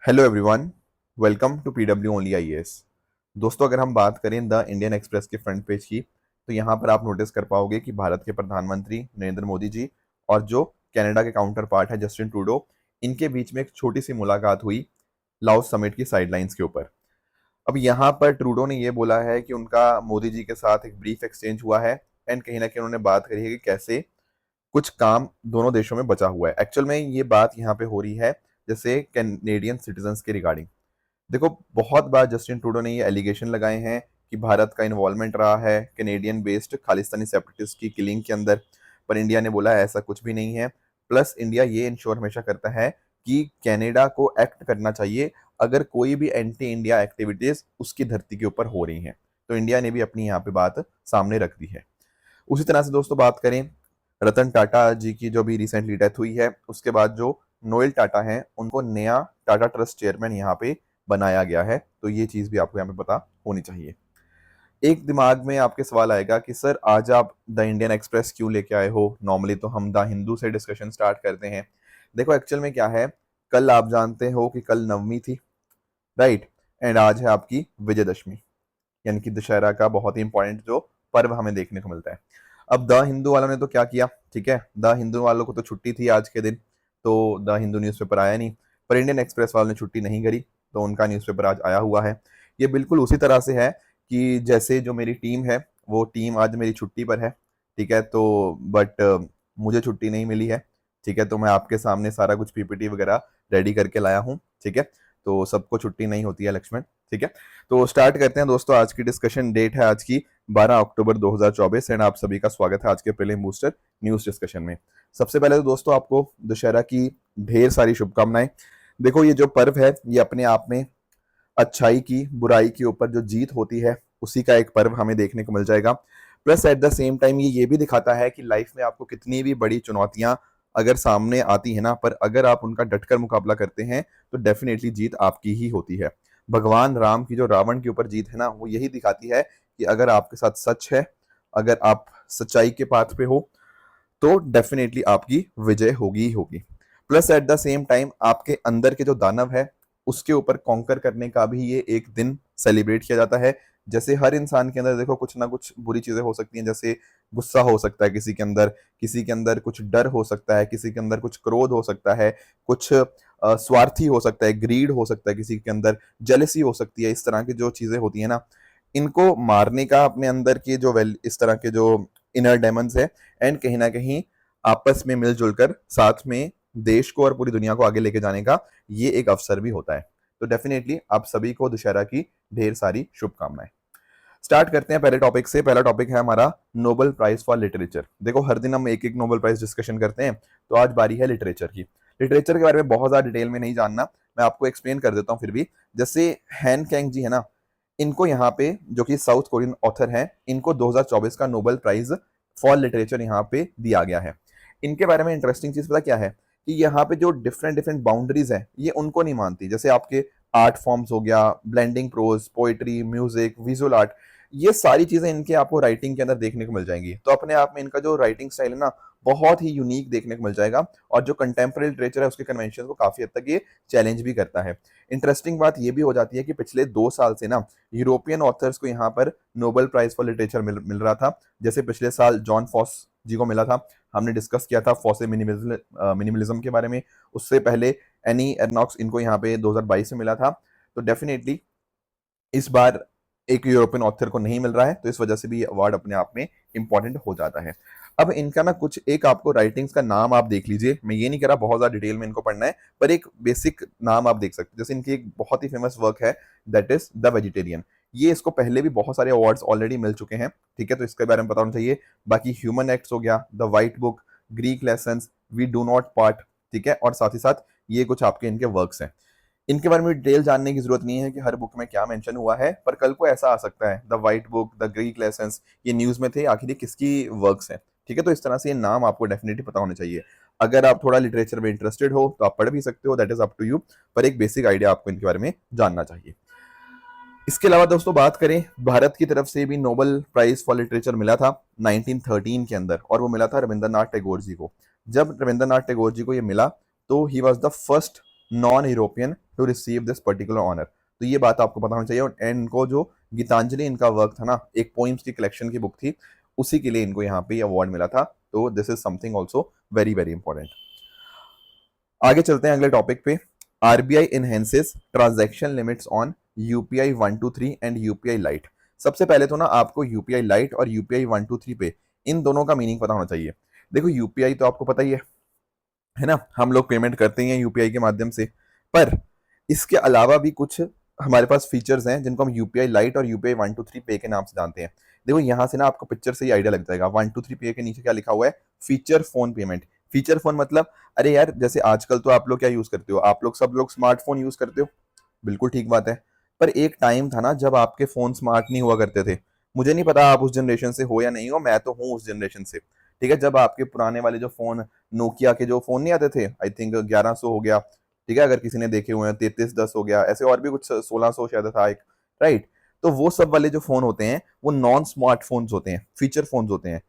Hello everyone, welcome to PW only IAS. दोस्तों, अगर हम बात करें द इंडियन एक्सप्रेस के फ्रंट पेज की, तो यहाँ पर आप नोटिस कर पाओगे कि भारत के प्रधानमंत्री नरेंद्र मोदी जी और जो कनाडा के काउंटर पार्ट है जस्टिन ट्रूडो, इनके बीच में एक छोटी सी मुलाकात हुई लाओस समिट की साइडलाइंस के ऊपर। अब यहाँ पर ट्रूडो ने ये बोला है कि उनका मोदी जी के साथ एक ब्रीफ एक्सचेंज हुआ है एंड कहीं ना कहीं उन्होंने बात करी है कि कैसे कुछ काम दोनों देशों में बचा हुआ है। एक्चुअल में ये बात यहाँ पे हो रही है जैसे कैनेडियन सिटीजन्स के रिगार्डिंग। देखो, बहुत बार जस्टिन ट्रूडो ने ये एलिगेशन लगाए हैं कि भारत का इन्वॉल्वमेंट रहा है कैनेडियन बेस्ड खालिस्तानी सेपरेटिस्ट की किलिंग के अंदर, पर इंडिया ने बोला है ऐसा कुछ भी नहीं है। प्लस इंडिया ये इंश्योर हमेशा करता है कि कनाडा को एक्ट करना चाहिए अगर कोई भी एंटी इंडिया एक्टिविटीज उसकी धरती के ऊपर हो रही हैं। तो इंडिया ने भी अपनी यहाँ पे बात सामने रख दी है। उसी तरह से दोस्तों बात करें रतन टाटा जी की, जो भी रिसेंटली डेथ हुई है, उसके बाद जो नोएल टाटा हैं उनको नया टाटा ट्रस्ट चेयरमैन यहाँ पे बनाया गया है। तो ये चीज भी आपको यहाँ पे पता होनी चाहिए। एक दिमाग में आपके सवाल आएगा कि सर आज आप द इंडियन एक्सप्रेस क्यों लेके आए हो? नॉर्मली तो हम द हिंदू से डिस्कशन स्टार्ट करते हैं। देखो, एक्चुअल में क्या है, कल आप जानते हो कि कल नवमी थी, राइट? एंड आज है आपकी विजयदशमी, यानी कि दशहरा का बहुत ही इंपॉर्टेंट जो पर्व हमें देखने को मिलता है। अब द हिंदू वालों ने तो क्या किया, ठीक है, द हिंदू वालों को तो छुट्टी थी आज के दिन, तो द हिंदू न्यूज़पेपर आया नहीं। पर इंडियन एक्सप्रेस वालों ने छुट्टी नहीं करी, तो उनका न्यूज़पेपर आज आया हुआ है। ये बिल्कुल उसी तरह से है कि जैसे जो मेरी टीम है, वो टीम आज मेरी छुट्टी पर है, ठीक है, तो बट मुझे छुट्टी नहीं मिली है, ठीक है, तो मैं आपके सामने सारा कुछ पीपीटी वगैरह रेडी करके लाया हूँ, ठीक है। तो सबको छुट्टी नहीं होती है लक्ष्मण, ठीक है। तो स्टार्ट करते हैं दोस्तों आज की डिस्कशन। डेट है आज की 12 अक्टूबर 2024 एंड आप सभी का स्वागत है आज के प्रीलिम बूस्टर न्यूज डिस्कशन में। सबसे पहले तो दोस्तों आपको दशहरा की ढेर सारी शुभकामनाएं। देखो, ये जो पर्व है ये अपने आप में अच्छाई की बुराई के ऊपर जो जीत होती है उसी का एक पर्व हमें देखने को मिल जाएगा। Plus at the same time ये भी दिखाता है कि लाइफ में आपको कितनी भी बड़ी चुनौतियां अगर सामने आती है ना, पर अगर आप उनका डटकर मुकाबला करते हैं तो डेफिनेटली जीत आपकी ही होती है। भगवान राम की जो रावण के ऊपर जीत है ना, वो यही दिखाती है कि अगर आपके साथ सच है, अगर आप सच्चाई के पाथ पे हो, तो डेफिनेटली आपकी विजय होगी ही होगी। Plus at the same time आपके अंदर के जो दानव है उसके ऊपर कॉन्कर करने का भी ये एक दिन सेलिब्रेट किया जाता है। जैसे हर इंसान के अंदर देखो कुछ ना कुछ बुरी चीजें हो सकती हैं, जैसे गुस्सा हो सकता है किसी के अंदर कुछ डर हो सकता है, किसी के अंदर कुछ क्रोध हो सकता है, कुछ स्वार्थी हो सकता है, ग्रीड हो सकता है, किसी के अंदर जेलसी हो सकती है। इस तरह की जो चीजें होती है ना, इनको मारने का अपने अंदर के जो इस तरह के जो इनर डेमंस है, एंड कहीं ना कहीं आपस में मिलजुल कर साथ में देश को और पूरी दुनिया को आगे लेके जाने का ये एक अवसर भी होता है। तो डेफिनेटली आप सभी को दशहरा की ढेर सारी शुभकामनाएं। स्टार्ट करते हैं पहले टॉपिक से। पहला टॉपिक है हमारा नोबेल प्राइज फॉर लिटरेचर। देखो, हर दिन हम एक एक नोबेल प्राइज डिस्कशन करते हैं, तो आज बारी है लिटरेचर की। लिटरेचर के बारे में बहुत ज्यादा डिटेल में नहीं जानना, मैं आपको एक्सप्लेन कर देता हूँ फिर भी। जैसे हैन कैंग जी है ना, इनको यहाँ पे, जो कि साउथ कोरियन ऑथर हैं, इनको 2024 का नोबेल प्राइज फॉर लिटरेचर यहाँ पे दिया गया है। इनके बारे में इंटरेस्टिंग चीज पता क्या है कि यहाँ पे जो डिफरेंट डिफरेंट बाउंड्रीज है ये उनको नहीं मानती। जैसे आपके आर्ट फॉर्म्स हो गया, blending prose, poetry, music, visual art, ये सारी चीजें इनके आपको राइटिंग के अंदर देखने को मिल जाएंगी। तो अपने आप में इनका जो राइटिंग स्टाइल है ना, बहुत ही यूनिक देखने को मिल जाएगा। और जो कंटेम्प्रेरी लिटरेचर है उसके कन्वेंशन को काफी हद तक ये चैलेंज भी करता है। इंटरेस्टिंग बात ये भी हो जाती है कि पिछले 2 साल से ना यूरोपियन ऑथर्स को यहाँ पर नोबेल प्राइज फॉर लिटरेचर मिल रहा था। जैसे पिछले साल जॉन फॉस जी को मिला था, हमने डिस्कस किया था फॉसे मिनिमलिज्म के बारे में। उससे पहले एनी एर्नॉक्स, इनको यहाँ पे 2022 में मिला था। तो डेफिनेटली इस बार एक यूरोपियन ऑथर को नहीं मिल रहा है, तो इस वजह से भी अवार्ड अपने आप में इंपॉर्टेंट हो जाता है। अब इनका ना कुछ एक आपको राइटिंग्स का नाम आप देख लीजिए। मैं ये नहीं कह रहा बहुत ज्यादा डिटेल में इनको पढ़ना है, पर एक बेसिक नाम आप देख सकते हैं। जैसे इनकी एक बहुत ही फेमस वर्क है, दैट इज द वेजिटेरियन। ये इसको पहले भी बहुत सारे अवार्ड्स ऑलरेडी मिल चुके हैं, ठीक है, तो इसके बारे में पता होना चाहिए। बाकी ह्यूमन एक्ट्स हो गया, the white book, Greek lessons, we do not part, ठीक है, और साथ ही साथ ये कुछ आपके इनके वर्क्स हैं। इनके बारे में डिटेल जानने की जरूरत नहीं है कि हर बुक में क्या मेंशन हुआ है, पर कल को ऐसा आ सकता है the white book, the Greek lessons, ये न्यूज में थे, आखिर ये किसकी वर्क्स हैं, ठीक है। तो इस तरह से ये नाम आपको डेफिनेटली पता होने चाहिए। अगर आप थोड़ा लिटरेचर में इंटरेस्टेड हो तो आप पढ़ भी सकते हो, that is up to you, पर एक बेसिक आइडिया आपको इनके बारे में जानना चाहिए। इसके अलावा दोस्तों बात करें, भारत की तरफ से भी नोबेल प्राइज फॉर लिटरेचर मिला था 1913 के अंदर, और वो मिला था रविंद्रनाथ टैगोर जी को। जब रविंद्रनाथ टैगोर जी को ये मिला तो he was the first non European to receive this particular honour. तो ये बात आपको पता होनी चाहिए। और इनको जो गीतांजलि इनका वर्क था ना, एक पोइम्स की कलेक्शन की बुक थी, उसी के लिए इनको यहाँ पे अवार्ड मिला था। तो this is something also very very important. आगे चलते हैं अगले टॉपिक पे। RBI enhances transaction limits on UPI 123 and UPI light. सबसे पहले तो ना आपको यूपीआई लाइट और यूपीआई 123 पे इन दोनों का मीनिंग पता होना चाहिए। देखो यूपीआई तो आपको पता ही है ना, हम लोग पेमेंट करते ही हैं यूपीआई के माध्यम से। पर इसके अलावा भी कुछ हमारे पास फीचर्स हैं जिनको हम यूपीआई लाइट और यूपीआई 123 पे के नाम से जानते हैं। देखो यहाँ से ना आपको पिक्चर से ही आइडिया लग जाएगा। 123 पे के नीचे क्या लिखा हुआ है, feature phone payment. Feature phone मतलब, अरे यार जैसे आजकल तो आप लोग क्या यूज करते हो, आप लोग सब लोग स्मार्टफोन यूज करते हो, बिल्कुल ठीक बात है। पर एक टाइम था ना जब आपके फोन स्मार्ट नहीं हुआ करते थे। मुझे नहीं पता आप उस जनरेशन से हो या नहीं हो, मैं तो हूँ उस जनरेशन से। ठीक है, जब आपके पुराने वाले जो फोन, नोकिया के जो फोन नहीं आते थे, आई थिंक 1100 हो गया, ठीक है, अगर किसी ने देखे हुए हैं 3310 हो गया, ऐसे और भी कुछ 1600 शायद था एक, राइट। तो वो सब वाले जो फोन होते हैं वो नॉन स्मार्टफोन्स होते हैं, फीचर फोन्स होते हैं।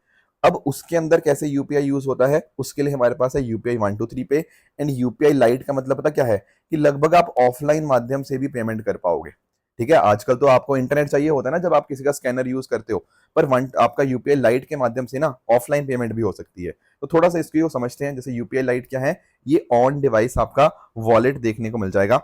अब उसके अंदर कैसे यूपीआई यूज होता है, उसके लिए हमारे पास है यूपीआई 123 पे। एंड यूपीआई लाइट का मतलब पता क्या है, कि लगभग आप ऑफलाइन माध्यम से भी पेमेंट कर पाओगे। ठीक है, आजकल तो आपको इंटरनेट चाहिए होता है ना जब आप किसी का स्कैनर यूज करते हो, पर वन आपका यूपीआई लाइट के माध्यम से ना ऑफलाइन पेमेंट भी हो सकती है। तो थोड़ा सा इसको समझते हैं। जैसे यूपीआई लाइट क्या है, ये ऑन डिवाइस आपका वॉलेट देखने को मिल जाएगा।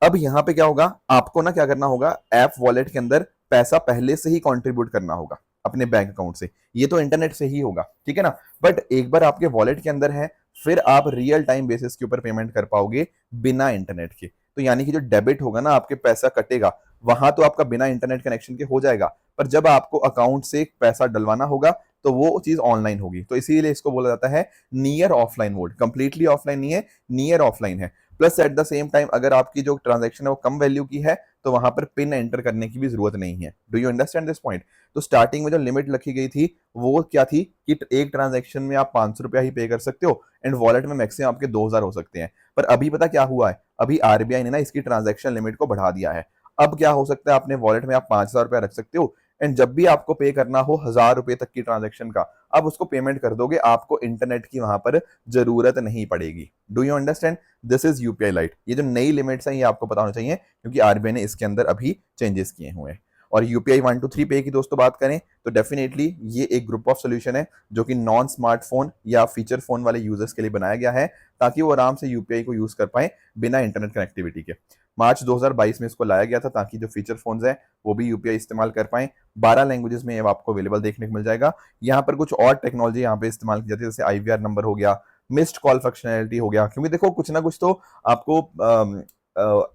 अब यहाँ पे क्या होगा, आपको ना क्या करना होगा, ऐप वॉलेट के अंदर पैसा पहले से ही कंट्रीब्यूट करना होगा अपने बैंक अकाउंट से। ये तो इंटरनेट से ही होगा, ठीक है ना। बट एक बार आपके वॉलेट के अंदर है, फिर आप रियल टाइम बेसिस के ऊपर पेमेंट कर पाओगे बिना इंटरनेट के। तो यानी कि जो डेबिट होगा ना, आपके पैसा कटेगा, वहां तो आपका बिना इंटरनेट कनेक्शन के हो जाएगा, पर जब आपको अकाउंट से पैसा डलवाना होगा तो वो चीज ऑनलाइन होगी। तो इसीलिए इसको बोला जाता है near offline mode. Completely offline नहीं है, नियर ऑफलाइन है। Plus at the same time अगर आपकी जो ट्रांजैक्शन है वो कम वैल्यू की है, तो वहां पर पिन एंटर करने की भी जरूरत नहीं है। Do you understand this point. तो स्टार्टिंग में जो लिमिट रखी गई थी वो क्या थी, कि एक ट्रांजैक्शन में आप 500 रुपया ही पे कर सकते हो, एंड वॉलेट में मैक्सिमम आपके 2000 हो सकते हैं। पर अभी पता क्या हुआ है, अभी आरबीआई ने ना इसकी ट्रांजैक्शन लिमिट को बढ़ा दिया है। अब क्या हो सकता है, अपने वॉलेट में आप 5000 रुपया रख सकते हो, एंड जब भी आपको पे करना हो 1000 रुपए तक की ट्रांजेक्शन का, आप उसको पेमेंट कर दोगे, आपको इंटरनेट की वहां पर जरूरत नहीं पड़ेगी। Do you understand, this is UPI light. ये जो नई लिमिट्स हैं ये आपको पता होना चाहिए, क्योंकि आरबीआई ने इसके अंदर अभी चेंजेस किए हुए हैं। और यूपीआई 123 पे की दोस्तों बात करें तो डेफिनेटली ये एक ग्रुप ऑफ सोल्यूशन है जो कि नॉन स्मार्टफोन या फीचर फोन वाले यूजर्स के लिए बनाया गया है, ताकि वो आराम से यूपीआई को यूज कर पाए बिना इंटरनेट कनेक्टिविटी के। मार्च 2022 में इसको लाया गया था ताकि जो फीचर फोन्स हैं वो भी यूपीआई इस्तेमाल कर पाए। 12 लैंग्वेजेस में ये आपको अवेलेबल देखने को मिल जाएगा। यहाँ पर कुछ और टेक्नोलॉजी यहाँ पे इस्तेमाल की जाती है, जैसे आईवीआर नंबर हो गया, मिस्ड कॉल फंक्शनैलिटी हो गया, क्योंकि देखो कुछ ना कुछ तो आपको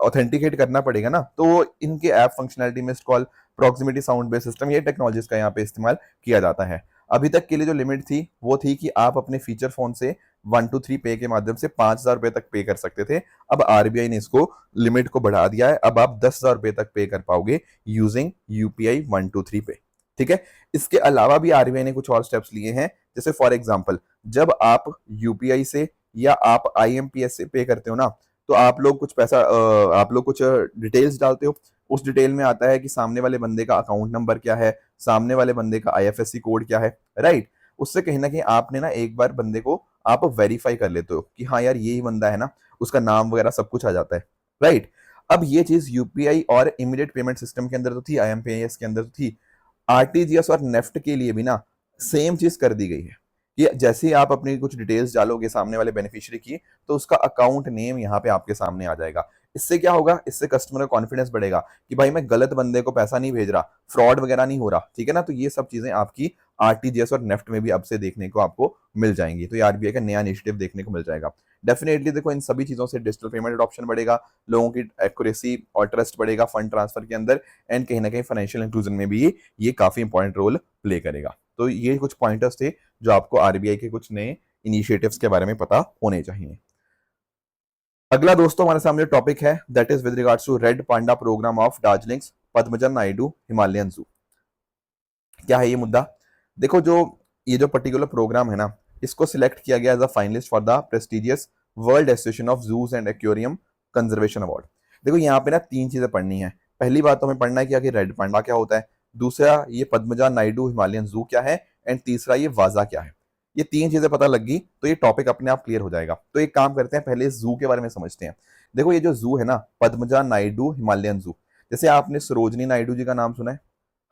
ऑथेंटिकेट करना पड़ेगा ना। तो इनके app functionality, missed call, proximity sound based system, ये टेक्नोलॉजीज का यहाँ पे इस्तेमाल किया जाता है। अभी तक के लिए जो लिमिट थी वो थी कि आप अपने फीचर फोन से 123 पे के माध्यम से 5000 रुपए तक पे कर सकते थे। अब आरबीआई ने इसको लिमिट को बढ़ा दिया है, अब आप 10,000 रुपए तक पे कर पाओगे यूजिंग यूपीआई 123 पे। ठीक है, इसके अलावा भी आरबीआई ने कुछ और स्टेप्स लिए हैं। जैसे फॉर एग्जांपल, जब आप यूपीआई से या आप आईएमपीएस से पे करते हो ना, तो आप लोग कुछ पैसा आप लोग कुछ डिटेल्स डालते हो। उस डिटेल में आता है कि सामने वाले बंदे का अकाउंट नंबर क्या है, सामने वाले बंदे का आईएफएससी कोड क्या है, राइट। उससे कहीं ना कहीं आपने ना एक बार बंदे को आप वेरीफाई कर लेते हो कि हाँ यार यही बंदा है ना, उसका नाम वगैरह सब कुछ आ जाता है, राइट। अब ये चीज यूपीआई और इमीडिएट पेमेंट सिस्टम के अंदर तो थी, आईएमपीएस के अंदर तो थी, आरटीजीएस और नेफ्ट के लिए भी ना सेम चीज कर दी गई है कि जैसे ही आप अपनी कुछ डिटेल्स डालोगे सामने वाले बेनिफिशियरी की, तो उसका अकाउंट नेम यहाँ पे आपके सामने आ जाएगा। इससे क्या होगा, इससे कस्टमर का कॉन्फिडेंस बढ़ेगा कि भाई मैं गलत बंदे को पैसा नहीं भेज रहा, फ्रॉड वगैरह नहीं हो रहा, ठीक है ना। तो ये सब चीजें आपकी आरटीजीएस और नेफ्ट में भी अब से देखने को आपको मिल जाएंगी। तो ये आरबीआई का नया इनिशिएटिव देखने को मिल जाएगा। डेफिनेटली देखो इन सभी चीजों से डिजिटल पेमेंट एडॉप्शन बढ़ेगा, लोगों की एक्यूरेसी और ट्रस्ट बढ़ेगा फंड ट्रांसफर के अंदर, एंड कहीं ना कहीं फाइनेंशियल इंक्लूजन में भी ये काफी इंपॉर्टेंट रोल प्ले करेगा। तो ये कुछ पॉइंटर्स थे जो आपको आरबीआई के कुछ नए इनिशिएटिव्स के बारे में पता होने चाहिए। अगला दोस्तों हमारे सामने टॉपिक है that is with regards to red panda programme of Darjeeling Padmaja Naidu Himalayan zoo. क्या है ये मुद्दा, देखो जो ये जो पर्टिकुलर प्रोग्राम है ना, इसको सिलेक्ट किया गया as a finalist for the prestigious World Association of Zoos and Aquarium Conservation Award. देखो यहाँ पे ना तीन चीजें पढ़नी है। पहली बात तो हमें पढ़ना है कि आखिर रेड पांडा क्या होता है, दूसरा ये पद्मजा नायडू हिमालयन जू क्या है, एंड तीसरा ये वाजा क्या है। ये 3 चीजें पता लग गई तो ये टॉपिक अपने आप क्लियर हो जाएगा। तो एक काम करते हैं, पहले जू के बारे में समझते हैं। देखो ये जो जू है ना, पद्मजा नायडू हिमालयन जू। जैसे आपने सरोजनी नायडू जी का नाम सुना है?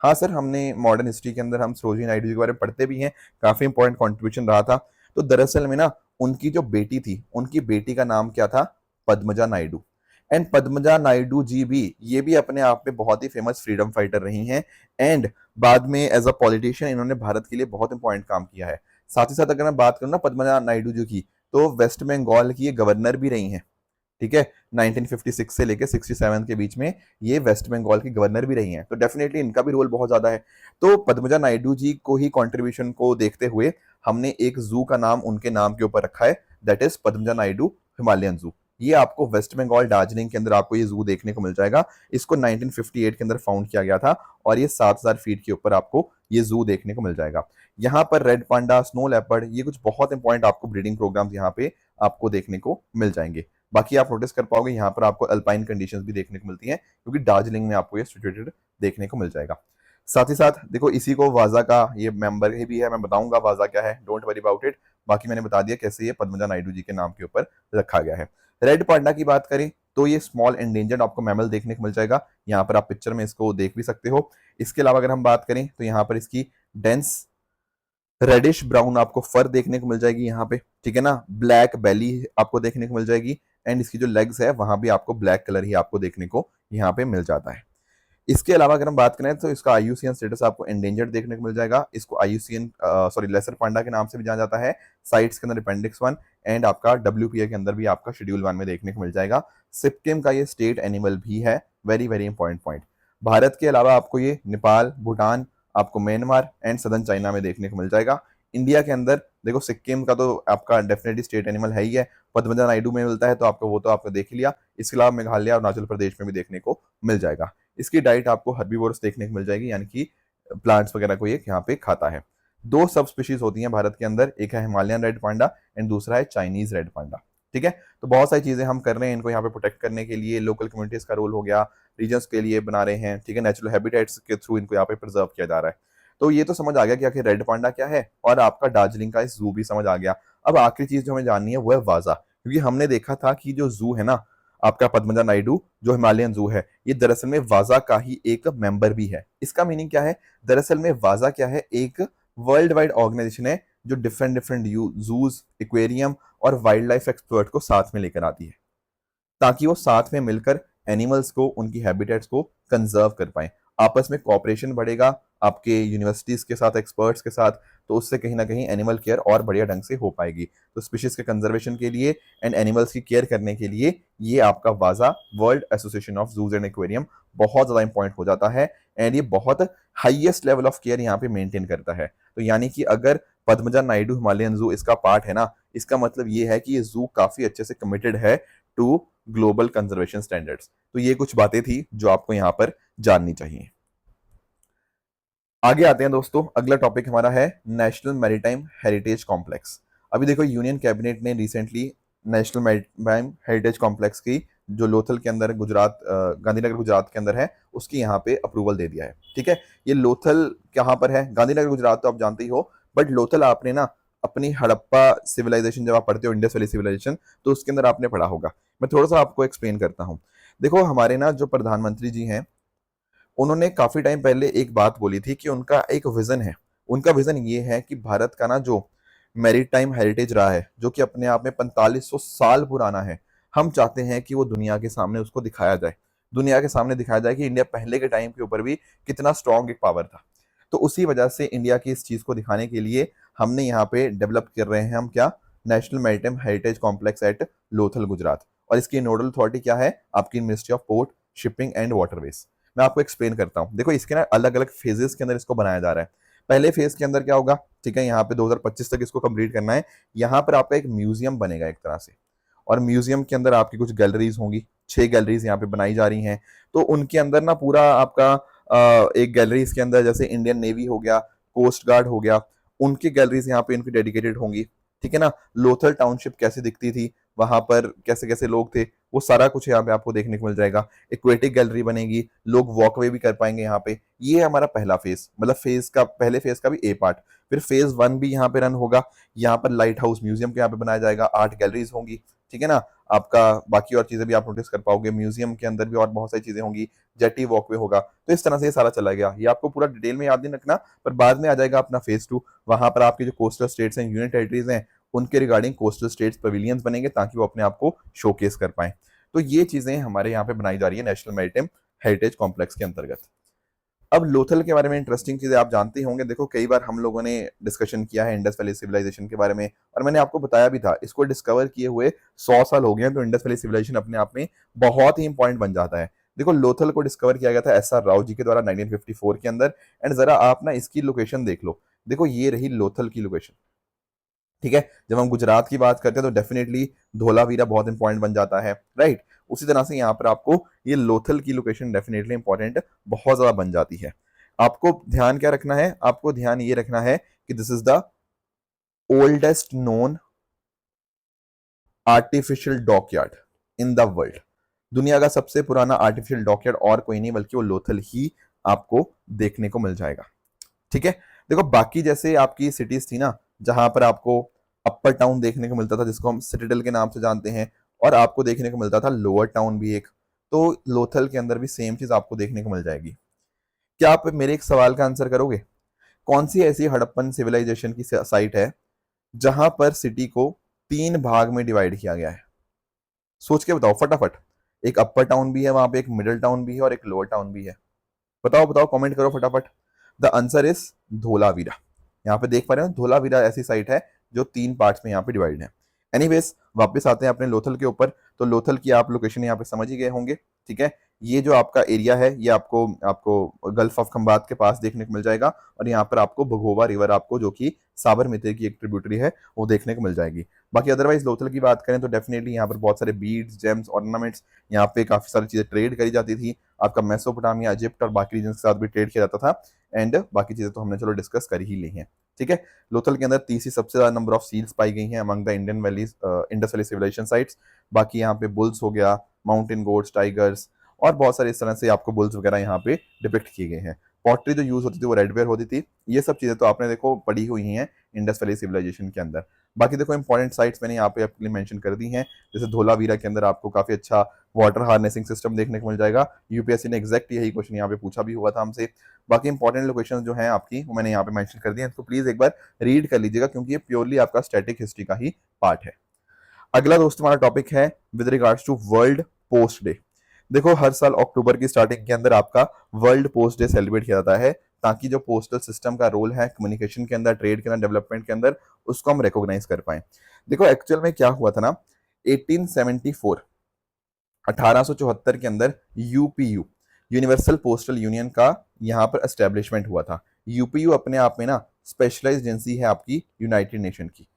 हाँ सर, हमने मॉडर्न हिस्ट्री के अंदर हम सरोजनी नायडू जी के बारे में पढ़ते भी हैं, काफी इंपॉर्टेंट कॉन्ट्रीब्यूशन रहा था। तो दरअसल में ना उनकी जो बेटी थी, उनकी बेटी का नाम क्या था? पद्मजा नायडू। एंड पद्मजा नायडू जी भी, ये भी अपने आप में बहुत ही फेमस फ्रीडम फाइटर रही हैं। एंड बाद में एज अ पॉलिटिशियन इन्होंने भारत के लिए बहुत इंपॉर्टेंट काम किया है। साथ ही साथ अगर मैं बात करूँ ना पद्मजा नायडू जी की, तो वेस्ट बंगाल की ये गवर्नर भी रही हैं। ठीक है, 1956 से लेकर 67 के बीच में ये वेस्ट बंगाल की गवर्नर भी रही हैं। तो डेफिनेटली इनका भी रोल बहुत ज्यादा है। तो पद्मजा नायडू जी को ही कंट्रीब्यूशन को देखते हुए हमने एक जू का नाम उनके नाम के ऊपर रखा है, that is Padmaja Naidu Himalayan जू। ये आपको वेस्ट बंगाल दार्जिलिंग के अंदर आपको ये जू देखने को मिल जाएगा। इसको 1958 के अंदर फाउंड किया गया था और ये 7000 फीट के ऊपर आपको ये जू देखने को मिल जाएगा। यहाँ पर रेड पांडा, स्नो लेपर्ड, ये कुछ बहुत इंपॉर्टेंट आपको ब्रीडिंग प्रोग्राम्स यहाँ पे आपको देखने को मिल जाएंगे। बाकी आप नोटिस कर पाओगे यहाँ पर आपको अल्पाइन कंडीशंस भी देखने को मिलती हैं, क्योंकि दार्जिलिंग में आपको ये सिचुएटेड देखने को मिल जाएगा। साथ ही साथ देखो इसी को वाजा का ये मेंबर भी है, मैं बताऊंगा वाजा क्या है, डोंट वरी अबाउट इट। बाकी मैंने बता दिया कैसे ये पद्मजा नायडू जी के नाम के ऊपर रखा गया है। रेड पांडा की बात करें तो ये स्मॉल एंडेंजर्ड आपको मैमल देखने को मिल जाएगा। यहाँ पर आप पिक्चर में इसको देख भी सकते हो। इसके अलावा अगर हम बात करें तो यहाँ पर इसकी डेंस रेडिश ब्राउन आपको फर देखने को मिल जाएगी यहाँ पे, ठीक है ना। ब्लैक बेली आपको देखने को मिल जाएगी। एंड इसकी जो लेग्स है वहां भी आपको ब्लैक कलर ही आपको देखने को यहाँ पे मिल जाता है। इसके अलावा अगर हम बात करें तो इसका आईयूसीएन स्टेटस आपको एंडेंजर्ड देखने को मिल जाएगा। इसको आईयूसीएन सॉरी लेसर पांडा के नाम से भी जाना जाता है। साइट्स के अंदर अपेंडिक्स 1 एंड आपका डब्ल्यूपीए के अंदर भी आपका शेड्यूल 1 में देखने को मिल जाएगा। सिक्किम का ये स्टेट एनिमल भी है। Very very important point. Bharat के अलावा आपको ये नेपाल, भूटान, आपको म्यांमार एंड सदर्न चाइना में देखने को मिल जाएगा। इंडिया के अंदर देखो सिक्किम का तो आपका डेफिनेटली स्टेट एनिमल है ही है, पद्मजा नायडू में मिलता है तो आपको वो तो आपने देख लिया। इसके अलावा मेघालय और अरुणाचल प्रदेश में भी देखने को मिल जाएगा। इसकी डाइट आपको हर्बीवोरस देखने को मिल जाएगी, यानी कि प्लांट्स वगैरह को ये यहाँ पे खाता है। 2 सब स्पीशीज होती हैं भारत के अंदर, एक है हिमालयन रेड पांडा एंड दूसरा है चाइनीज रेड पांडा। ठीक है, तो बहुत सारी चीजें हम कर रहे हैं इनको यहाँ पे प्रोटेक्ट करने के लिए। लोकल कम्युनिटीज का रोल हो गया, रीजन्स के लिए बना रहे हैं, ठीक है, नेचुरल हैबिटेट्स के थ्रू इनको यहाँ पे प्रिजर्व किया जा रहा है। तो ये तो समझ आ गया कि आखिर रेड पांडा क्या है, और आपका दार्जिलिंग का इस जू भी समझ आ गया। अब आखिरी चीज जो हमें जाननी है वो है वाजा, क्योंकि हमने देखा था कि जो जू है ना आपका पद्मजा नायडू जो हिमालयन जू है, ये दरअसल में वाजा का ही एक मेंबर भी है। इसका मीनिंग क्या है? दरअसल में वाजा क्या है, एक वर्ल्ड वाइड ऑर्गेनाइजेशन है जो डिफरेंट डिफरेंट जूज, एक्वेरियम और वाइल्ड लाइफ एक्सपर्ट को साथ में लेकर आती है, ताकि वो साथ में मिलकर एनिमल्स को, उनकी हैबिटेट्स को कंजर्व कर पाए। आपस में कॉपरेशन बढ़ेगा आपके यूनिवर्सिटीज के साथ, एक्सपर्ट्स के साथ, तो उससे कहीं ना कहीं एनिमल केयर और बढ़िया ढंग से हो पाएगी। तो स्पीशीज के कंजर्वेशन के लिए एंड एनिमल्स की केयर करने के लिए ये आपका वाजा, World Association of Zoos and Aquarium, बहुत ज्यादा इंपॉर्टेंट हो जाता है। एंड ये बहुत हाईएस्ट लेवल ऑफ केयर यहाँ पे मेंटेन करता है। तो यानी कि अगर पद्मजा नायडू हिमालयन जू इसका पार्ट है ना, इसका मतलब ये है कि ये जू काफी अच्छे से कमिटेड है टू ग्लोबल कंजर्वेशन स्टैंडर्ड्स। तो ये कुछ बातें थी जो आपको यहाँ पर जाननी चाहिए। आगे आते हैं दोस्तों, अगला टॉपिक हमारा है नेशनल मैरीटाइम हेरिटेज कॉम्प्लेक्स। अभी देखो यूनियन कैबिनेट ने recently national Maritime Heritage complex की, जो लोथल के अंदर गुजरात, गांधीनगर गुजरात के अंदर है, उसकी यहाँ पे अप्रूवल दे दिया है। ठीक है, ये लोथल कहाँ पर है? गांधीनगर गुजरात तो आप जानते ही हो, बट लोथल आपने ना अपनी हड़प्पा सिविलाइजेशन जब आप पढ़ते हो, इंडस वैली सिविलाइजेशन, तो उसके अंदर आपने पढ़ा होगा। मैं थोड़ा सा आपको एक्सप्लेन करता हूँ। देखो हमारे ना जो प्रधानमंत्री जी हैं, उन्होंने काफी टाइम पहले एक बात बोली थी कि उनका एक विजन है। उनका विजन ये है कि भारत का ना जो मैरीटाइम हेरिटेज रहा है, जो कि अपने आप में 4500 साल पुराना है, हम चाहते हैं कि वो दुनिया के सामने उसको दिखाया जाए। दुनिया के सामने दिखाया जाए कि इंडिया पहले के टाइम के ऊपर भी कितना स्ट्रांग एक पावर था। तो उसी वजह से इंडिया की इस चीज को दिखाने के लिए हमने यहाँ पे डेवलप कर रहे हैं हम क्या, National Maritime Heritage Complex at Lothal Gujarat. और इसकी नोडल अथॉरिटी क्या है? आपकी Ministry of Port, Shipping and Waterways. मैं आपको एक्सप्लेन करता हूँ। देखो इसके ना अलग अलग फेजेस के अंदर इसको बनाया जा रहा है। पहले फेज के अंदर क्या होगा, ठीक है, यहाँ पे 2025 तक इसको कंप्लीट करना है। यहाँ पर आपका एक म्यूजियम बनेगा एक तरह से, और म्यूजियम के अंदर आपकी कुछ गैलरीज होंगी। 6 गैलरीज यहाँ पे बनाई जा रही हैं। तो उनके अंदर ना पूरा आपका एक गैलरीज के अंदर जैसे इंडियन नेवी हो गया, कोस्ट गार्ड हो गया, उनकी गैलरीज यहाँ पे इनकी डेडिकेटेड होंगी। ठीक है ना, लोथल टाउनशिप कैसे दिखती थी, वहां पर कैसे कैसे लोग थे, वो सारा कुछ यहाँ पे आपको देखने को मिल जाएगा। एक्वेटिक गैलरी बनेगी, लोग वॉकवे भी कर पाएंगे यहाँ पे। ये हमारा पहला फेज, मतलब फेज का पहले फेज का भी ए पार्ट। फिर फेज 1 भी यहाँ पे रन होगा। यहाँ पर लाइट हाउस म्यूजियम के यहाँ पे बनाया जाएगा, आर्ट गैलरीज होंगी, ठीक है ना। आपका बाकी और चीजें भी आप नोटिस कर पाओगे, म्यूजियम के अंदर भी और बहुत सारी चीजें होंगी, जेटी वॉकवे होगा। तो इस तरह से ये सारा चला गया। ये आपको पूरा डिटेल में याद नहीं रखना, पर बाद में आ जाएगा अपना फेज 2। वहां पर आपके जो कोस्टल स्टेट्स हैं, यूनियन टेरिटरीज हैं, उनके रिगार्डिंग कोस्टल स्टेट्स पवेलियंस बनेंगे ताकि वो अपने आप को शोकेस कर पाए। तो ये चीजें हमारे यहाँ पे बनाई जा रही है नेशनल मैरीटाइम हेरिटेज कॉम्प्लेक्स के अंतर्गत। अब लोथल के बारे में इंटरेस्टिंग चीजें आप जानते ही होंगे। देखो कई बार हम लोगों ने डिस्कशन किया है इंडस वैली सिविलाइजेशन के बारे में, और मैंने आपको बताया भी था इसको डिस्कवर किए हुए 100 साल हो गए हैं, तो इंडस वैली सिविलाइजेशन अपने आप में बहुत ही इंपॉर्टेंट बन जाता है। देखो लोथल को डिस्कवर किया गया था एस आर राव जी के द्वारा 1954 के अंदर। एंड जरा आप ना इसकी लोकेशन देख लो, देखो ये रही लोथल की लोकेशन, ठीक है। जब हम गुजरात की बात करते हैं तो डेफिनेटली धोलावीरा बहुत इंपॉर्टेंट बन जाता है, राइट। उसी तरह से यहाँ पर आपको ये लोथल की लोकेशन डेफिनेटली इंपॉर्टेंट बहुत ज्यादा बन जाती है। आपको ध्यान क्या रखना है, आपको ध्यान ये रखना है कि this is the oldest known artificial dockyard in the world. दुनिया का सबसे पुराना आर्टिफिशियल डॉकयार्ड और कोई नहीं बल्कि वो लोथल ही आपको देखने को मिल जाएगा, ठीक है। देखो बाकी जैसे आपकी सिटीज थी ना जहां पर आपको अपर टाउन देखने को मिलता था जिसको हम सिटाडेल के नाम से जानते हैं, और आपको देखने को मिलता था लोअर टाउन भी एक, तो लोथल के अंदर भी सेम चीज आपको देखने को मिल जाएगी। क्या आप मेरे एक सवाल का आंसर करोगे? कौन सी ऐसी हड़प्पन सिविलाइजेशन की साइट है जहां पर सिटी को 3 भाग में डिवाइड किया गया है? सोच के बताओ फटाफट। एक अपर टाउन भी है वहां पे, एक मिडिल टाउन भी है और एक लोअर टाउन भी है। बताओ बताओ, कमेंट करो फटाफट। The answer is Dholavira. यहाँ पे देख पा रहे हो धोलावीरा ऐसी साइट है जो 3 पार्ट्स में यहाँ पे डिवाइड है। एनीवेज वापस आते हैं अपने लोथल के ऊपर। तो लोथल की आप लोकेशन यहाँ पे समझ ही गए होंगे, ठीक है। ये जो आपका एरिया है ये आपको आपको गल्फ ऑफ खंबात के पास देखने को मिल जाएगा, और यहाँ पर आपको भगोवा रिवर आपको जो कि साबरमती की एक ट्रिब्यूटरी है वो देखने को मिल जाएगी। बाकी अदरवाइज लोथल की बात करें तो डेफिनेटली यहाँ पर बहुत सारे बीड्स, जेम्स, ऑर्नामेंट्स, यहाँ पे काफी सारी चीजें ट्रेड करी जाती थी। आपका मेसोपोटामिया, इजिप्ट और बाकी रीजन के साथ भी ट्रेड किया जाता था। एंड बाकी चीजें तो हमने चलो डिस्कस कर ही ली हैं, ठीक है। लोथल के अंदर तीसरी सबसे ज्यादा नंबर ऑफ सील्स पाई गई हैं among the Indian valleys, Indus valley civilisation sites. बाकी यहाँ पे बुल्स हो गया, माउंटेन गोट्स, टाइगर्स और बहुत सारे इस तरह से आपको बुल्स वगैरह यहाँ पे डिपिक्ट किए गए हैं। पॉटरी जो यूज होती थी वो रेडवेयर होती थी। ये सब चीजें तो आपने देखो पढ़ी हुई हैं इंडस वैली सिविलाइजेशन के अंदर। बाकी देखो इंपॉर्टेंट साइट्स मैंने यहाँ पे आपके लिए मेंशन कर दी हैं। जैसे धोलावीरा के अंदर आपको काफी अच्छा वाटर हार्नेसिंग सिस्टम देखने को मिल जाएगा। यूपीएससी ने एग्जैक्ट यही क्वेश्चन यहाँ पे पूछा भी हुआ था हमसे। बाकी इंपॉर्टेंट लोकेशन जो है आपकी वो मैंने यहाँ पे मेंशन कर दी है, तो प्लीज एक बार रीड कर लीजिएगा क्योंकि ये प्योरली आपका स्टैटिक हिस्ट्री का ही पार्ट है। अगला दोस्तों हमारा टॉपिक है with regards to World Post Day. देखो हर साल अक्टूबर की स्टार्टिंग के अंदर आपका वर्ल्ड पोस्ट डे सेलिब्रेट किया जाता है ताकि जो पोस्टल सिस्टम का रोल है कम्युनिकेशन के अंदर, ट्रेड के अंदर, डेवलपमेंट के अंदर, उसको हम रिकॉग्नाइज कर पाए। देखो एक्चुअल में क्या हुआ था ना, 1874 1874 के अंदर यूपीयू यूनिवर्सल पोस्टल यूनियन का यहाँ पर एस्टेब्लिशमेंट हुआ था। यूपीयू अपने आप में ना स्पेशलाइज्ड एजेंसी है आपकी यूनाइटेड नेशन की।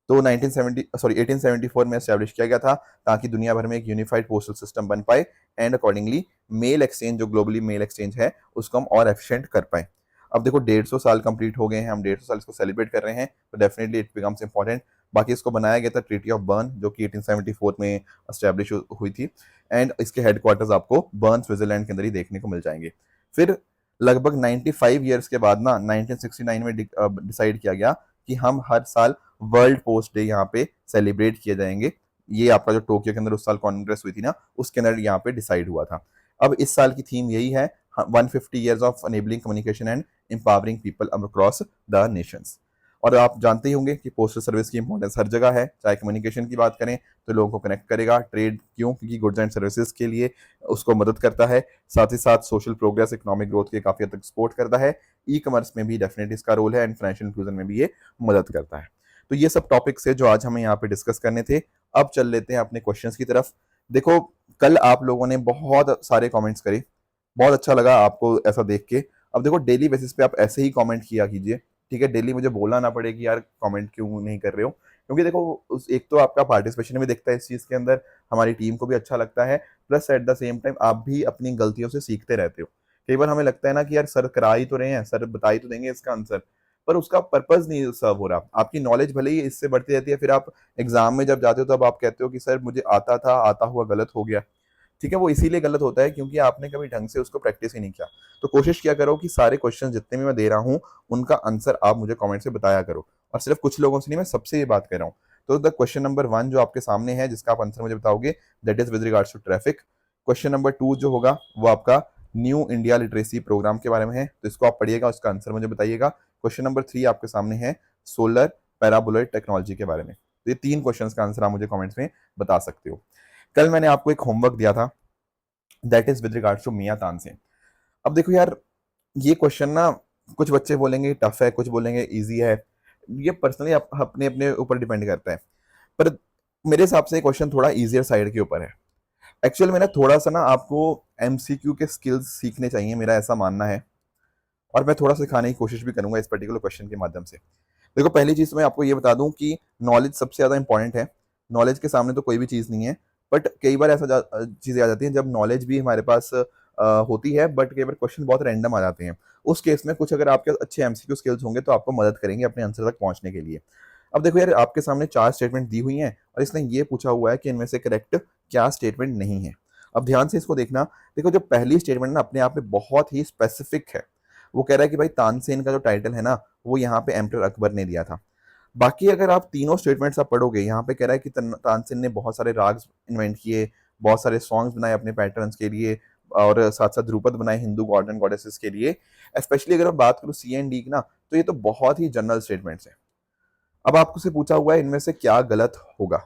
तो 1874 में एस्टेब्लिश किया गया था ताकि दुनिया भर में एक यूनिफाइड पोस्टल सिस्टम बन पाए एंड अकॉर्डिंगली मेल एक्सचेंज जो ग्लोबली मेल एक्सचेंज है उसको हम और एफिशिएंट कर पाए। अब देखो 150 साल कंप्लीट हो गए हैं, हम 150 साल इसको सेलिब्रेट कर रहे हैं, तो डेफिनेटली इट बिकम्स इंपॉर्टेंट। बाकी इसको बनाया गया था ट्रीटी ऑफ बर्न जो कि 1874 में एस्टेब्लिश हुई थी, एंड इसके हेडक्वार्टर्स आपको बर्न स्विट्जरलैंड के अंदर ही देखने को मिल जाएंगे। फिर लगभग 95 ईयर्स के बाद ना 1969 में डिसाइड किया गया कि हम हर साल वर्ल्ड पोस्ट डे यहाँ पे सेलिब्रेट किए जाएंगे। ये आपका जो टोक्यो के अंदर उस साल कांग्रेस हुई थी ना उसके अंदर यहाँ पे डिसाइड हुआ था। अब इस साल की थीम यही है 150 years of enabling communication and empowering people across the Nations. और आप जानते ही होंगे कि पोस्टल सर्विस की इंपॉर्टेंस हर जगह है, चाहे कम्युनिकेशन की बात करें तो लोगों को कनेक्ट करेगा, ट्रेड क्यों, क्योंकि गुड्स एंड सर्विसेज के लिए उसको मदद करता है, साथ ही साथ सोशल प्रोग्रेस, इकोनॉमिक ग्रोथ के काफी हद तक सपोर्ट करता है, ई कॉमर्स में भी डेफिनेटली इसका रोल है एंड फाइनेंशियल इंक्लूजन में भी ये मदद करता है। तो ये सब टॉपिक्स है जो आज हमें यहाँ पे डिस्कस करने थे। अब चल लेते हैं अपने क्वेश्चंस की तरफ। देखो कल आप लोगों ने बहुत सारे कमेंट्स करे, बहुत अच्छा लगा आपको ऐसा देख के। अब देखो डेली बेसिस पे आप ऐसे ही कमेंट किया कीजिए, ठीक है। डेली मुझे बोलना ना पड़े कि यार कमेंट क्यों नहीं कर रहे हो, क्योंकि देखो एक तो आपका पार्टिसिपेशन भी दिखता है इस चीज के अंदर, हमारी टीम को भी अच्छा लगता है, plus at the same time आप भी अपनी गलतियों से सीखते रहते हो। कई बार हमें लगता है ना कि यार सर करा ही तो रहे हैं, सर बता ही तो देंगे इसका आंसर, पर उसका पर्पज नहीं सर्व हो रहा। आपकी नॉलेज भले ही इससे बढ़ती रहती है, फिर आप एग्जाम में जब जाते हो तब आप कहते हो कि सर मुझे आता था, आता हुआ गलत हो गया। ठीक है, वो इसीलिए गलत होता है क्योंकि आपने कभी ढंग से उसको प्रैक्टिस ही नहीं किया। तो कोशिश किया करो कि सारे क्वेश्चन जितने भी मैं दे रहा हूँ उनका आंसर आप मुझे कमेंट से बताया करो, और सिर्फ कुछ लोगों से नहीं, मैं सबसे ये बात कर रहा हूँ। तो द क्वेश्चन नंबर 1 जो आपके सामने है जिसका आप आंसर मुझे बताओगे, that is with regards to traffic. Question number 2 जो होगा वो आपका न्यू इंडिया लिटरेसी प्रोग्राम के बारे में है, तो इसको आप पढ़िएगा, उसका आंसर मुझे बताइएगा। क्वेश्चन नंबर 3 आपके सामने है सोलर पैराबोलॉइड टेक्नोलॉजी के बारे में। तो ये 3 क्वेश्चंस का आंसर आप मुझे कमेंट्स में बता सकते हो। कल मैंने आपको एक होमवर्क दिया था, that is with regards to Miyan Tansen. अब देखो यार, ये क्वेश्चन ना कुछ बच्चे बोलेंगे टफ है, कुछ बोलेंगे इजी है, ये पर्सनली अपने अपने ऊपर डिपेंड करता है। पर मेरे हिसाब से क्वेश्चन थोड़ा इजियर साइड के ऊपर है। एक्चुअल में ना थोड़ा सा ना आपको एमसीक्यू के स्किल्स सीखने चाहिए, मेरा ऐसा मानना है, और मैं थोड़ा सिखाने की कोशिश भी करूंगा इस पर्टिकुलर क्वेश्चन के माध्यम से। देखो, पहली चीज मैं आपको ये बता दूं कि नॉलेज सबसे ज्यादा इंपॉर्टेंट है। नॉलेज के सामने तो कोई भी चीज नहीं है। बट कई बार ऐसा चीजें आ जाती हैं जब नॉलेज भी हमारे पास होती है, बट कई बार क्वेश्चन बहुत रैंडम आ जाते हैं। उस केस में कुछ अगर आपके अच्छे एमसीक्यू स्किल्स होंगे तो आपको मदद करेंगे अपने आंसर तक पहुंचने के लिए। अब देखो यार, आपके सामने 4 स्टेटमेंट दी हुई हैं और इसने ये पूछा हुआ है कि इनमें से करेक्ट क्या स्टेटमेंट नहीं है। अब ध्यान से इसको देखना। देखो, जो पहली स्टेटमेंट ना अपने आप में बहुत ही स्पेसिफिक है। वो कह रहा है कि भाई तानसेन का जो टाइटल है ना वो यहाँ पे एम्परर अकबर ने दिया था। बाकी अगर आप तीनों स्टेटमेंट्स आप पढ़ोगे, यहाँ पे कह रहा है कि तानसेन ने बहुत सारे राग इन्वेंट किए, बहुत सारे सॉन्ग्स बनाए अपने पैटर्न्स के लिए, और साथ साथ ध्रुपद बनाए हिंदू गॉड एंड गॉडेसेस के लिए। स्पेशली अगर मैं बात करूँ सी एंड डी की ना, तो ये तो बहुत ही जनरल स्टेटमेंट्स है। अब आपको से पूछा हुआ है इनमें से क्या गलत होगा।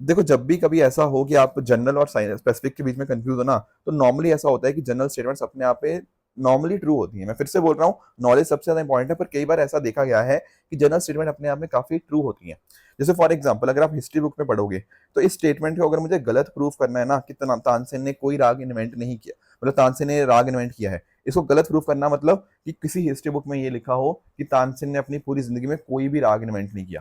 देखो, जब भी कभी ऐसा हो कि आप जनरल और स्पेसिफिक के बीच में कंफ्यूज हो ना, तो नॉर्मली ऐसा होता है कि जनरल स्टेटमेंट्स अपने आप पे नॉर्मली ट्रू होती है। मैं फिर से बोल रहा हूँ, नॉलेज सबसे ज्यादा इंपॉर्टेंट है, पर कई बार ऐसा देखा गया है कि जनरल स्टेटमेंट अपने आप में काफी ट्रू होती है। जैसे फॉर एग्जाम्पल, अगर आप हिस्ट्री बुक में पढ़ोगे तो इस स्टेटमेंट को अगर मुझे गलत प्रूफ करना है ना कि तानसेन ने कोई राग इन्वेंट नहीं किया, मतलब तानसेन ने राग इन्वेंट किया है, इसको गलत प्रूफ करना मतलब कि किसी हिस्ट्री बुक में ये लिखा हो कि तानसेन ने अपनी पूरी जिंदगी में कोई भी राग इन्वेंट नहीं किया।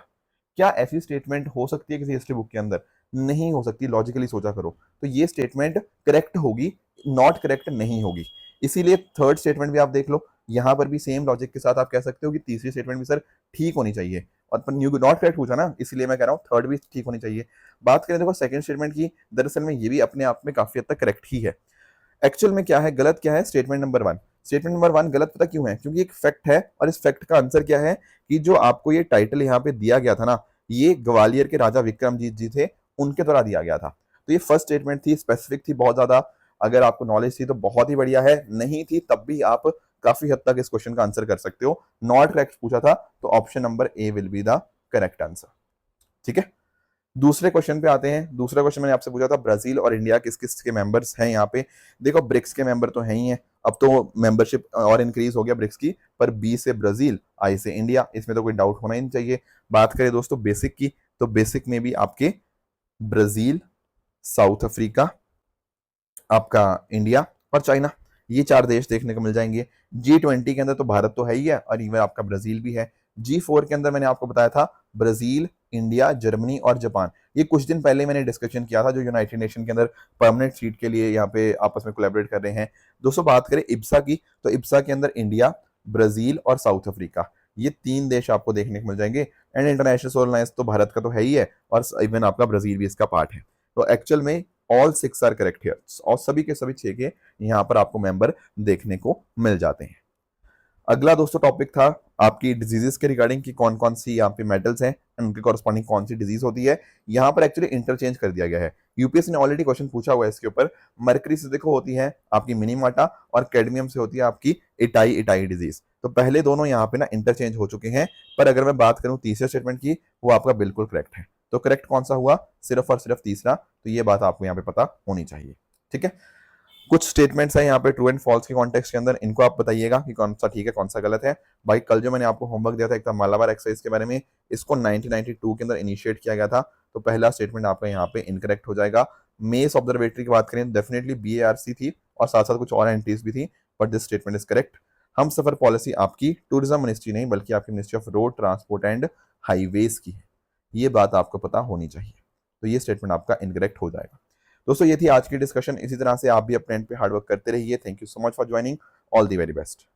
क्या ऐसी स्टेटमेंट हो सकती है किसी हिस्ट्री बुक के अंदर? नहीं हो सकती। लॉजिकली सोचा करो, तो ये स्टेटमेंट करेक्ट होगी, नॉट करेक्ट नहीं होगी। इसीलिए थर्ड स्टेटमेंट भी आप देख लो, यहां पर भी सेम लॉजिक के साथ आप कह सकते हो कि तीसरी स्टेटमेंट भी सर ठीक होनी चाहिए, और न्यू नॉट करेक्ट पूछा ना, इसलिए मैं कह रहा हूँ थर्ड भी ठीक होनी चाहिए। बात करें देखो सेकंड स्टेटमेंट की, दरअसल में ये भी अपने आप में काफी हद तक करेक्ट ही है। एक्चुअल में क्या है, गलत क्या है, स्टेटमेंट नंबर 1। स्टेटमेंट नंबर 1 गलत पता क्यों है? क्योंकि एक फैक्ट है, और इस फैक्ट का आंसर क्या है कि जो आपको ये टाइटल यहाँ पे दिया गया था ना, ये ग्वालियर के राजा विक्रमजीत जी थे, उनके द्वारा दिया गया था। तो ये फर्स्ट स्टेटमेंट थी, स्पेसिफिक थी बहुत ज्यादा। अगर आपको नॉलेज थी तो बहुत ही बढ़िया है, नहीं थी तब भी आप काफी हद तक इस क्वेश्चन का आंसर कर सकते हो। नॉट करेक्ट पूछा था तो option number A will be the correct answer. ठीक है, दूसरे क्वेश्चन पे आते हैं। दूसरा क्वेश्चन मैंने आपसे पूछा था ब्राजील और इंडिया किस किस के मेंबर्स हैं यहाँ पे। देखो, ब्रिक्स के मेंबर तो हैं ही हैं, अब तो मेंबरशिप और इंक्रीज हो गया ब्रिक्स की, पर बी से ब्राजील, आई से इंडिया, इसमें तो कोई डाउट होना ही नहीं चाहिए। बात करें दोस्तों बेसिक की, तो बेसिक में भी आपके ब्राजील, साउथ अफ्रीका, आपका इंडिया और चाइना, ये 4 देश देखने को मिल जाएंगे। G20 के अंदर तो भारत तो है ही है, और इवन आपका ब्राजील भी है। G4 के अंदर मैंने आपको बताया था ब्राजील, इंडिया, जर्मनी और जापान। ये कुछ दिन पहले मैंने डिस्कशन किया था, जो यूनाइटेड नेशन के अंदर परमानेंट सीट के लिए यहाँ पे आपस में कोलैबोरेट कर रहे हैं। दोस्तों, बात करें इब्सा की, तो इब्सा के अंदर इंडिया, ब्राजील और साउथ अफ्रीका, ये 3 देश आपको देखने को मिल जाएंगे। एंड इंटरनेशनल सोलर अलायंस तो भारत का तो है ही है, और इवन आपका ब्राजील भी इसका पार्ट है। तो एक्चुअल में ऑल 6 आर करेक्ट हियर, और सभी के सभी 6 के यहाँ पर आपको मेंबर देखने को मिल जाते हैं। अगला दोस्तों टॉपिक था आपकी डिजीजेस के रिगार्डिंग कि कौन कौन सी यहाँ पे मेटल्स हैं, उनके कॉरस्पॉन्डिंग कौन सी डिजीज होती है। यहाँ पर एक्चुअली इंटरचेंज कर दिया गया है, यूपीएससी ने ऑलरेडी क्वेश्चन पूछा हुआ है इसके ऊपर। मरकरी से देखो होती है आपकी मिनीमाटा, और कैडमियम से होती है आपकी इटाई इटाई डिजीज। तो पहले दोनों यहाँ पे ना इंटरचेंज हो चुके हैं, पर अगर मैं बात करूं तीसरे स्टेटमेंट की, वो आपका बिल्कुल करेक्ट है। तो करेक्ट कौन सा हुआ? सिर्फ और सिर्फ तीसरा। तो ये बात आपको यहाँ पे पता होनी चाहिए। ठीक है, कुछ स्टेटमेंट्स हैं यहाँ पे ट्रू एंड फॉल्स के कॉन्टेक्स्ट के अंदर, इनको आप बताइएगा कि कौन सा ठीक है कौन सा गलत है। भाई, कल जो मैंने आपको होमवर्क दिया था एक था मालाबार एक्सरसाइज के बारे में, इसको 1992 के अंदर इनिशिएट किया गया था, तो पहला स्टेटमेंट आपका यहाँ पे इनकरेक्ट हो जाएगा। मेस ऑब्जर्वेटरी की बात करें, डेफिनेटली BARC थी, और साथ साथ कुछ और एंट्रीज भी थी, but this statement is correct. हम सफर पॉलिसी आपकी टूरिज्म मिनिस्ट्री नहीं बल्कि आपकी Ministry of road transport and highways की है, ये बात आपको पता होनी चाहिए। तो ये स्टेटमेंट आपका इनकरेक्ट हो जाएगा। दोस्तों, ये थी आज की डिस्कशन। इसी तरह से आप भी अपने एंड पे हार्डवर्क करते रहिए। Thank you so much for joining. All the very best.